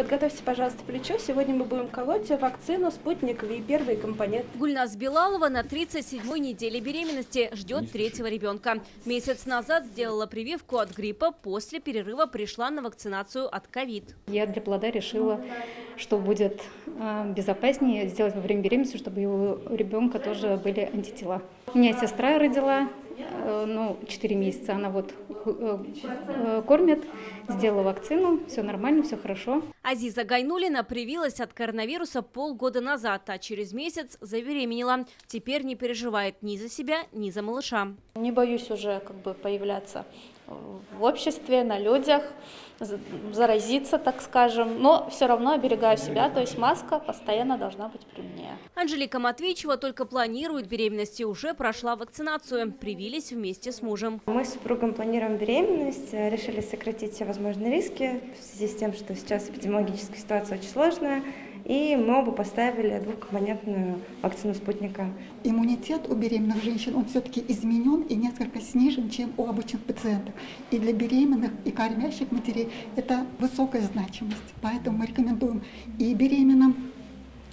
Подготовьте, пожалуйста, плечо. Сегодня мы будем колоть вакцину «Спутник Ви», первый компонент. Гульназ Билалова на 37-й неделе беременности ждет третьего ребенка. Месяц назад сделала прививку от гриппа, после перерыва пришла на вакцинацию от ковид. Я для плода решила, что будет безопаснее сделать во время беременности, чтобы у ребенка тоже были антитела. У меня сестра родила, 4 месяца, она кормит, сделала вакцину, все нормально, все хорошо. Азиза Гайнуллина привилась от коронавируса полгода назад, а через месяц забеременела. Теперь не переживает ни за себя, ни за малыша. Не боюсь уже появляться в обществе, на людях, заразиться, так скажем, но все равно оберегаю себя, то есть маска постоянно должна быть при мне. Анжелика Матвейчева только планирует беременность и уже прошла вакцинацию. Привились вместе с мужем. Мы с супругом планируем беременность, решили сократить все возможные риски в связи с тем, что сейчас эпидемиологическая ситуация очень сложная. И мы оба поставили двухкомпонентную вакцину спутника. Иммунитет у беременных женщин, он все-таки изменен и несколько снижен, чем у обычных пациентов. И для беременных и кормящих матерей это высокая значимость. Поэтому мы рекомендуем и беременным,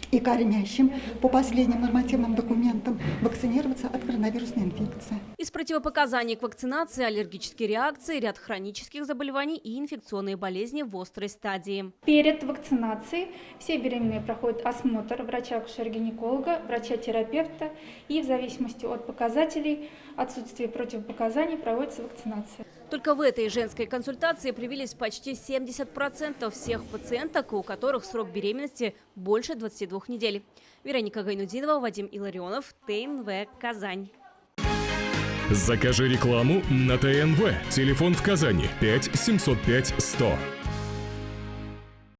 и кормящим по последним нормативным документам вакцинироваться от коронавирусной инфекции. Из противопоказаний к вакцинации – аллергические реакции, ряд хронических заболеваний и инфекционные болезни в острой стадии. Перед вакцинацией все беременные проходят осмотр врача-акушера-гинеколога, врача-терапевта, и в зависимости от показателей отсутствия противопоказаний проводится вакцинация. Только в этой женской консультации привились почти 70% всех пациенток, у которых срок беременности больше 22 недель. Вероника Гайнудинова, Вадим Илларионов, ТНВ, Казань. Закажи рекламу на ТНВ. Телефон в Казани 5 705 100.